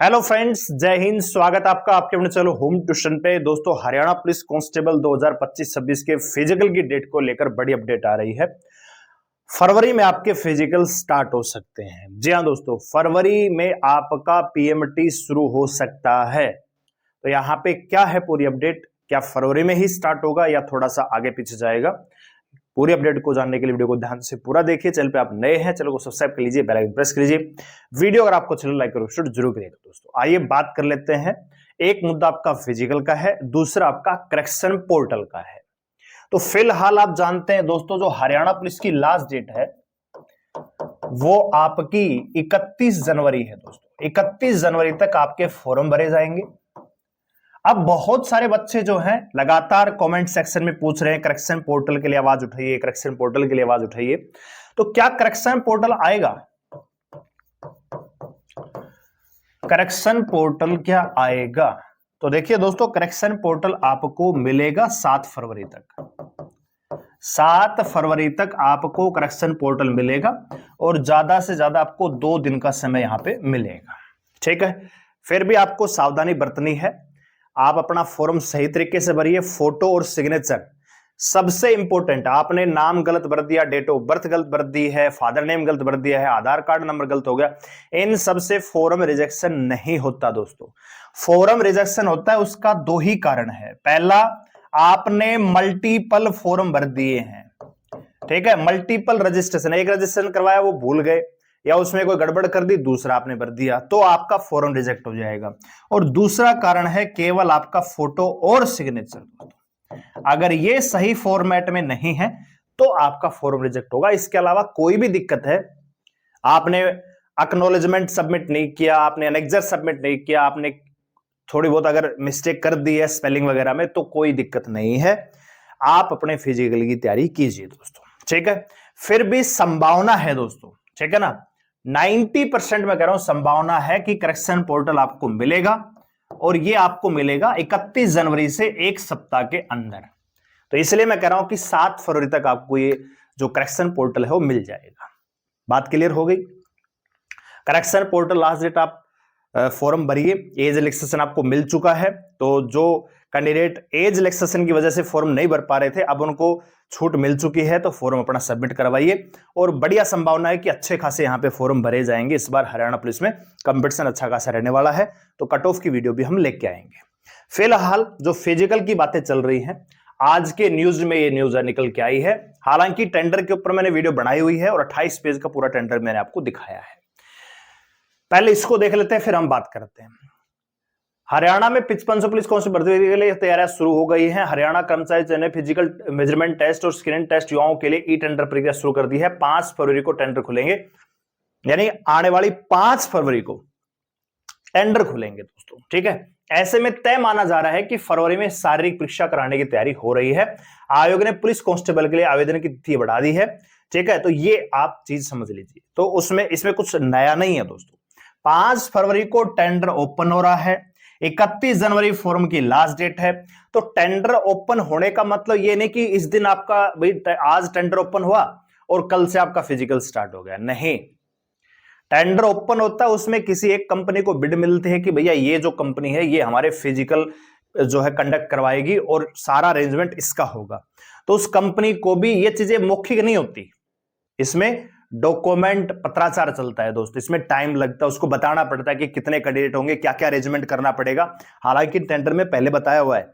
Hello friends, जय हिंद। स्वागत आपका आपके अपने चलो होम ट्यूशन पे। दोस्तों, हरियाणा पुलिस कांस्टेबल 2025-26 के फिजिकल की डेट को लेकर बड़ी अपडेट आ रही है। फरवरी में आपके फिजिकल स्टार्ट हो सकते हैं। जी हाँ दोस्तों, फरवरी में आपका पीएमटी शुरू हो सकता है। तो यहाँ पे क्या है पूरी अपडेट, क्या फरवरी में ही स्टार्ट होगा या थोड़ा सा आगे पीछे जाएगा? पूरी अपडेट को जानने के लिए वीडियो को ध्यान से पूरा देखिए। चैनल पे आप नए हैं, चैनल को सब्सक्राइब कर लीजिए, बेल आइकन प्रेस कीजिए। वीडियो अगर आपको चैनल लाइक करो जरूर करिएगा। दोस्तों आइए बात कर लेते हैं। एक मुद्दा आपका फिजिकल का है, दूसरा आपका करेक्शन पोर्टल का है। तो फिलहाल आप जानते हैं दोस्तों, जो हरियाणा पुलिस की लास्ट डेट है वो आपकी 31 जनवरी है। दोस्तों 31 जनवरी तक आपके फॉर्म भरे जाएंगे। अब बहुत सारे बच्चे जो हैं लगातार कमेंट सेक्शन में पूछ रहे हैं करेक्शन पोर्टल के लिए आवाज उठाइए, करेक्शन पोर्टल के लिए आवाज उठाइए। तो क्या करेक्शन पोर्टल आएगा? करेक्शन पोर्टल क्या आएगा? तो देखिए दोस्तों, करेक्शन पोर्टल आपको मिलेगा 7 फरवरी तक। 7 फरवरी तक आपको करेक्शन पोर्टल मिलेगा और ज्यादा से ज्यादा आपको 2 दिन का समय यहां पे मिलेगा। ठीक है, फिर भी आपको सावधानी बरतनी है। आप अपना फॉर्म सही तरीके से भरिए। फोटो और सिग्नेचर सबसे इंपॉर्टेंट। आपने नाम गलत भर दिया, डेट ऑफ बर्थ गलत भर दी है, फादर नेम गलत भर दिया है, आधार कार्ड नंबर गलत हो गया, इन सबसे फॉर्म रिजेक्शन नहीं होता। दोस्तों फॉर्म रिजेक्शन होता है, उसका 2 ही कारण है। पहला, आपने मल्टीपल फॉर्म भर दिए हैं। ठीक है, मल्टीपल रजिस्ट्रेशन, एक रजिस्ट्रेशन करवाया वो भूल गए या उसमें कोई गड़बड़ कर दी, दूसरा आपने भर दिया, तो आपका फॉर्म रिजेक्ट हो जाएगा। और दूसरा कारण है केवल आपका फोटो और सिग्नेचर। अगर ये सही फॉर्मेट में नहीं है तो आपका फॉर्म रिजेक्ट होगा। इसके अलावा कोई भी दिक्कत है, आपने एक्नॉलेजमेंट सबमिट नहीं किया, आपने एनेक्जर सबमिट नहीं किया, आपने थोड़ी बहुत अगर मिस्टेक कर दी है स्पेलिंग वगैरह में, तो कोई दिक्कत नहीं है। आप अपने फिजिकल की तैयारी कीजिए दोस्तों। ठीक है, फिर भी संभावना है दोस्तों, ठीक है ना, 90% मैं कह रहा हूं संभावना है कि करेक्शन पोर्टल आपको मिलेगा और ये आपको मिलेगा 31 जनवरी से एक सप्ताह के अंदर। तो इसलिए मैं कह रहा हूं कि 7 फरवरी तक आपको ये जो करेक्शन पोर्टल है वो मिल जाएगा। बात क्लियर हो गई? करेक्शन पोर्टल लास्ट डेट आप फॉर्म भरिए। एज रिलैक्सेशन आपको मिल चुका है, तो जो कैंडिडेट एज रिलैक्सेशन की वजह से फॉर्म नहीं भर पा रहे थे, अब उनको छूट मिल चुकी है, तो फॉर्म अपना सबमिट करवाइए। और बढ़िया संभावना है कि अच्छे खासे यहां पे फॉर्म भरे जाएंगे। इस बार हरियाणा पुलिस में कंपटीशन अच्छा खासा रहने वाला है, तो कट ऑफ की वीडियो भी हम लेके आएंगे। फिलहाल जो फिजिकल की बातें चल रही हैं, आज के न्यूज में ये न्यूज निकल के आई है। हालांकि टेंडर के ऊपर मैंने वीडियो बनाई हुई है और 28 पेज का पूरा टेंडर मैंने आपको दिखाया है। पहले इसको देख लेते हैं, फिर हम बात करते हैं। हरियाणा में 5500 पुलिस कांस्टेबल भर्ती के लिए तैयारियां शुरू हो गई हैं। हरियाणा कर्मचारी चयन फिजिकल मेजरमेंट टेस्ट और स्क्रीनिंग टेस्ट युवाओं के लिए ई टेंडर प्रक्रिया शुरू कर दी है। 5 फरवरी को टेंडर खुलेंगे, यानी आने वाली 5 फरवरी को टेंडर खुलेंगे दोस्तों। ठीक है, ऐसे में तय माना जा रहा है कि फरवरी में शारीरिक परीक्षा कराने की तैयारी हो रही है। आयोग ने पुलिस कांस्टेबल के लिए आवेदन की तिथि बढ़ा दी है। ठीक है, तो ये आप चीज समझ लीजिए। तो उसमें इसमें कुछ नया नहीं है दोस्तों। 5 फरवरी को टेंडर ओपन हो रहा है, 31 जनवरी फॉर्म की लास्ट डेट है। तो टेंडर ओपन होने का मतलब ये नहीं कि इस दिन आपका भाई आज टेंडर ओपन हुआ और कल से आपका फिजिकल स्टार्ट हो गया, नहीं। टेंडर ओपन होता है, उसमें किसी एक कंपनी को बिड मिलती है कि भैया ये जो कंपनी है ये हमारे फिजिकल जो है कंडक्ट करवाएगी और सारा अरेंजमेंट इसका होगा। तो उस कंपनी को भी ये चीजें मौखिक नहीं होती, इसमें डॉक्यूमेंट पत्राचार चलता है दोस्त। इसमें टाइम लगता है, उसको बताना पड़ता है कि कितने कैंडिडेट होंगे, क्या क्या अरेंजमेंट करना पड़ेगा। हालांकि टेंडर में पहले बताया हुआ है,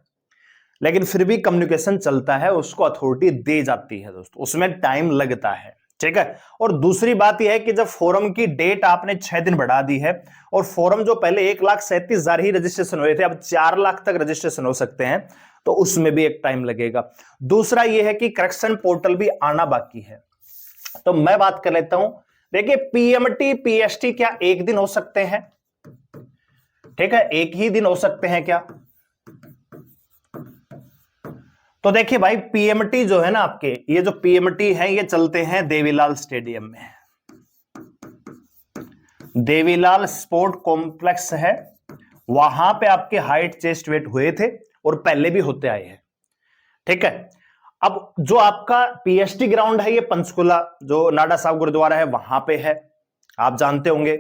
लेकिन फिर भी कम्युनिकेशन चलता है, उसको अथॉरिटी दे जाती है दोस्तों, उसमें टाइम लगता है। ठीक है, और दूसरी बात यह है कि जब फॉरम की डेट आपने 6 दिन बढ़ा दी है और फॉरम जो पहले 1,37,000 ही रजिस्ट्रेशन हुए थे, अब 4 लाख तक रजिस्ट्रेशन हो सकते हैं, तो उसमें भी एक टाइम लगेगा। दूसरा यह है कि करेक्शन पोर्टल भी आना बाकी है। तो मैं बात कर लेता हूं। देखिए, पीएमटी पीएसटी क्या एक दिन हो सकते हैं? ठीक है, एक ही दिन हो सकते हैं क्या? तो देखिए भाई, पीएमटी जो है ना आपके, ये जो पीएमटी है ये चलते हैं देवीलाल स्टेडियम में। देवीलाल स्पोर्ट कॉम्प्लेक्स है, वहां पे आपके हाइट चेस्ट वेट हुए थे और पहले भी होते आए हैं। ठीक है, अब जो आपका पीएसटी ग्राउंड है ये पंचकुला जो नाडा साहब गुरुद्वारा है वहां पे है, आप जानते होंगे।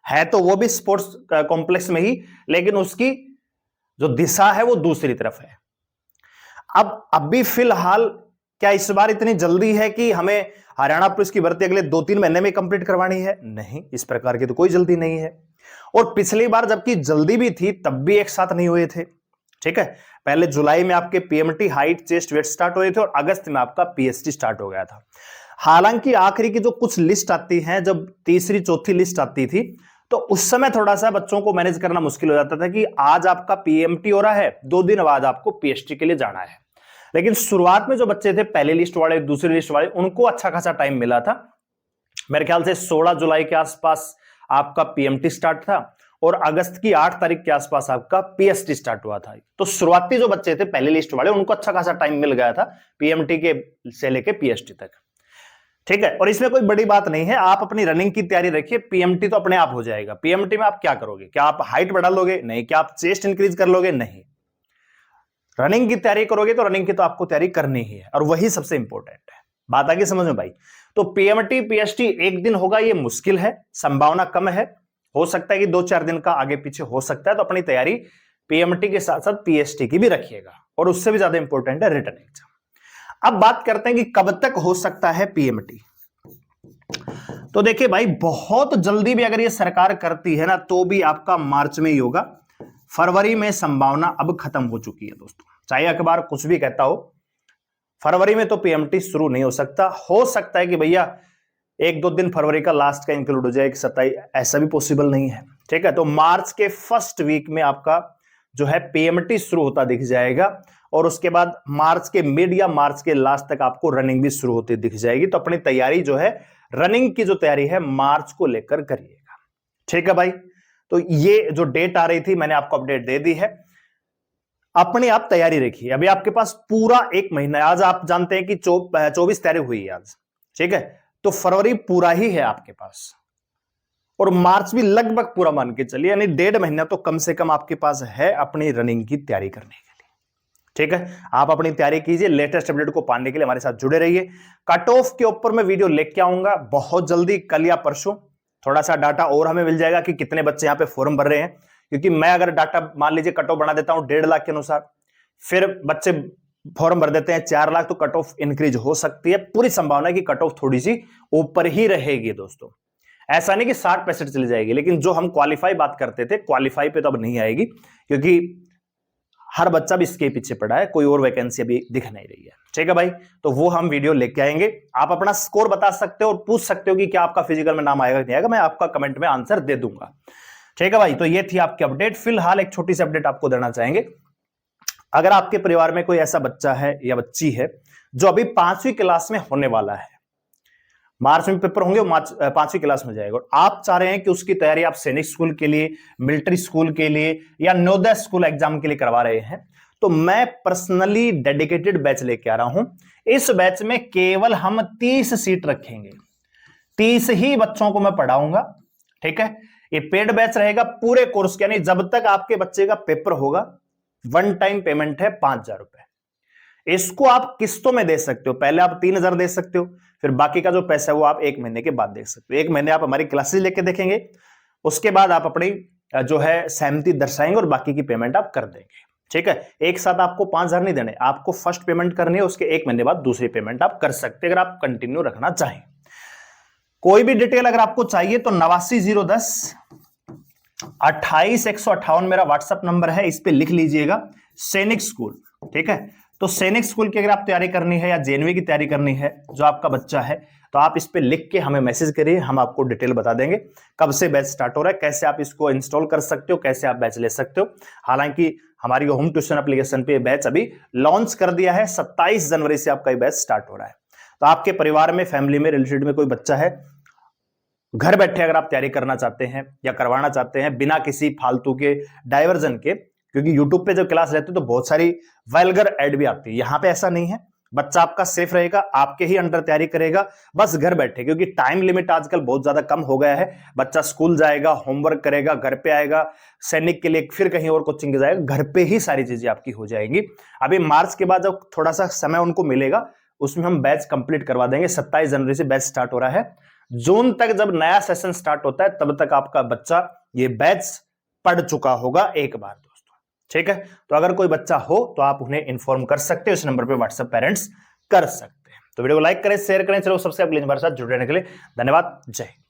है तो वो भी स्पोर्ट्स कॉम्प्लेक्स में ही, लेकिन उसकी जो दिशा है वो दूसरी तरफ है। अब अभी फिलहाल क्या इस बार इतनी जल्दी है कि हमें हरियाणा पुलिस की भर्ती अगले 2-3 महीने में कंप्लीट करवानी है? नहीं, इस प्रकार की तो कोई जल्दी नहीं है। और पिछली बार जबकि जल्दी भी थी तब भी एक साथ नहीं हुए थे। ठीक है, पहले जुलाई में आपके PMT height chest weight start हुए थे और अगस्त में आपका पीएसटी स्टार्ट हो गया था। हालांकि आखिरी की जो कुछ लिस्ट आती है, जब तीसरी चौथी लिस्ट आती थी, तो उस समय थोड़ा सा बच्चों को मैनेज करना मुश्किल हो जाता था कि आज आपका पीएमटी हो रहा है, 2 दिन बाद आपको पीएसटी के लिए जाना है। लेकिन शुरुआत में जो बच्चे थे पहली लिस्ट वाले, दूसरी लिस्ट वाले, उनको अच्छा खासा टाइम मिला था। मेरे ख्याल से 16 जुलाई के आसपास आपका पीएमटी स्टार्ट था और अगस्त की 8 तारीख के आसपास आपका पीएसटी स्टार्ट हुआ था। तो शुरुआती जो बच्चे थे पहली लिस्ट वाले, उनको अच्छा खासा टाइम मिल गया था पीएमटी के से लेके पीएसटी तक। ठीक है, और इसमें कोई बड़ी बात नहीं है, आप अपनी रनिंग की तैयारी रखिए, पीएमटी तो अपने आप हो जाएगा। पीएमटी में आप क्या करोगे? क्या आप हाइट बढ़ा लोगे? नहीं। क्या आप चेस्ट इंक्रीज कर लोगे? नहीं। रनिंग की तैयारी करोगे तो रनिंग की तो आपको तैयारी करनी ही है और वही सबसे इंपॉर्टेंट है। बात आगे समझ में भाई? तो पीएमटी पीएसटी एक दिन होगा ये मुश्किल है, संभावना कम है। हो सकता है कि 2-4 दिन का आगे पीछे हो सकता है। तो अपनी तैयारी पीएमटी के साथ साथ पीएसटी की भी रखिएगा और उससे भी ज्यादा इंपॉर्टेंट है रिटन एग्जाम। अब बात करते हैं कि कब तक हो सकता है पीएमटी। तो देखिए भाई, बहुत जल्दी भी अगर ये सरकार करती है ना तो भी आपका मार्च में ही होगा। फरवरी में संभावना अब खत्म हो चुकी है दोस्तों, चाहे अखबार कुछ भी कहता हो, फरवरी में तो पीएमटी शुरू नहीं हो सकता। हो सकता है कि भैया 1-2 दिन फरवरी का लास्ट का इंक्लूड हो जाए, 27, ऐसा भी पॉसिबल नहीं है। ठीक है, तो मार्च के फर्स्ट वीक में आपका जो है पीएमटी शुरू होता दिख जाएगा और उसके बाद मार्च के मिड या मार्च के लास्ट तक आपको रनिंग भी शुरू होती दिख जाएगी। तो अपनी तैयारी जो है, रनिंग की जो तैयारी है, मार्च को लेकर करिएगा। ठीक है भाई, तो ये जो डेट आ रही थी मैंने आपको अपडेट दे दी है। अपनी आप तैयारी रखिए, अभी आपके पास पूरा 1 महीना है। आज आप जानते हैं कि 24 तारीख हुई है आज। ठीक है, तो फरवरी पूरा ही है आपके पास और मार्च भी लगभग पूरा मान के चलिए, यानी 1.5 महीना तो कम से कम आपके पास है अपनी रनिंग की तैयारी करने के लिए। ठीक है, आप अपनी तैयारी कीजिए। लेटेस्ट अपडेट को पाने के लिए हमारे साथ जुड़े रहिए। कट ऑफ के ऊपर मैं वीडियो लेके आऊंगा बहुत जल्दी, कल या परसों। थोड़ा सा डाटा और हमें मिल जाएगा कि कितने बच्चे यहां पे फॉर्म भर रहे हैं, क्योंकि मैं अगर डाटा मान लीजिए कट ऑफ बना देता हूं 1.5 लाख के अनुसार, फिर बच्चे फॉर्म भर देते हैं 4 लाख, तो कट ऑफ इंक्रीज हो सकती है। पूरी संभावना है कि कट ऑफ थोड़ी सी ऊपर ही रहेगी दोस्तों। ऐसा नहीं कि 60% चली जाएगी, लेकिन जो हम क्वालिफाई बात करते थे, क्वालिफाई पे तो अब नहीं आएगी, क्योंकि हर बच्चा भी इसके पीछे पड़ा है, कोई और वैकेंसी अभी दिख नहीं रही है। ठीक है भाई, तो वो हम वीडियो लेके आएंगे। आप अपना स्कोर बता सकते हो और पूछ सकते हो कि क्या आपका फिजिकल में नाम आएगा कि नहीं आएगा, मैं आपका कमेंट में आंसर दे दूंगा। ठीक है भाई, तो ये थी आपकी अपडेट। फिलहाल एक छोटी सी अपडेट आपको देना चाहेंगे। अगर आपके परिवार में कोई ऐसा बच्चा है या बच्ची है जो अभी 5वीं क्लास में होने वाला है, मार्च में पेपर होंगे, 5वीं क्लास में जाएगा, और आप चाह रहे हैं कि उसकी तैयारी आप सैनिक स्कूल के लिए, मिलिट्री स्कूल के लिए या नवोदय स्कूल एग्जाम के लिए करवा रहे हैं, तो मैं पर्सनली डेडिकेटेड बैच लेके आ रहा हूं। इस बैच में केवल हम 30 सीट रखेंगे, 30 ही बच्चों को मैं पढ़ाऊंगा। ठीक है, ये पेड बैच रहेगा पूरे कोर्स के, यानी जब तक आपके बच्चे का पेपर होगा। 1 टाइम पेमेंट है 5,000 रुपए। इसको आप किस्तों में दे सकते हो, पहले आप 3,000 दे सकते हो, फिर बाकी का जो पैसा है वो आप 1 महीने के बाद दे सकते हो। 1 महीने आप हमारी क्लासेस लेके देखेंगे, उसके बाद आप अपनी जो है सहमति दर्शाएंगे और बाकी की पेमेंट आप कर देंगे। ठीक है, एक साथ आपको 5,000 नहीं देने, आपको फर्स्ट पेमेंट करनी है, उसके 1 महीने बाद दूसरी पेमेंट आप कर सकते हैं अगर आप कंटिन्यू रखना चाहें। कोई भी डिटेल अगर आपको चाहिए तो 89,010 28,158 मेरा व्हाट्सएप नंबर है, इस पे लिख लीजिएगा सैनिक स्कूल। ठीक है, तो सैनिक स्कूल की अगर आप तैयारी करनी है या जेएनवी की तैयारी करनी है, जो आपका बच्चा है, तो आप इस पे लिख के हमें मैसेज करिए, हम आपको डिटेल बता देंगे कब से बैच स्टार्ट हो रहा है, कैसे आप इसको इंस्टॉल कर सकते हो, कैसे आप बैच ले सकते हो। हालांकि हमारी होम ट्यूशन एप्लीकेशन पे बैच अभी लॉन्च कर दिया है, 27 जनवरी से आपका बैच स्टार्ट हो रहा है। तो आपके परिवार में, फैमिली में, रिलेटेड में कोई बच्चा है, घर बैठे अगर आप तैयारी करना चाहते हैं या करवाना चाहते हैं बिना किसी फालतू के डाइवर्जन के, क्योंकि यूट्यूब पे जब क्लास रहती है तो बहुत सारी वल्गर एड भी आती है, यहां पे ऐसा नहीं है। बच्चा आपका सेफ रहेगा, आपके ही अंडर तैयारी करेगा, बस घर बैठे, क्योंकि टाइम लिमिट आजकल बहुत ज्यादा कम हो गया है। बच्चा स्कूल जाएगा, होमवर्क करेगा, घर पे आएगा, सैनिक के लिए फिर कहीं और कोचिंग जाएगा, घर पे ही सारी चीजें आपकी हो जाएंगी। अभी मार्च के बाद जब थोड़ा सा समय उनको मिलेगा, उसमें हम बैच कंप्लीट करवा देंगे। 27 जनवरी से बैच स्टार्ट हो रहा है, जून तक जब नया सेशन स्टार्ट होता है तब तक आपका बच्चा ये बैच पढ़ चुका होगा एक बार दोस्तों, ठीक है। तो अगर कोई बच्चा हो तो आप उन्हें इन्फॉर्म कर सकते हो, इस नंबर पे व्हाट्सएप पेरेंट्स कर सकते हैं। तो वीडियो को लाइक करें, शेयर करें। चलो सबसे अगली बार साथ जुड़े रहने के लिए धन्यवाद। जय हिंद।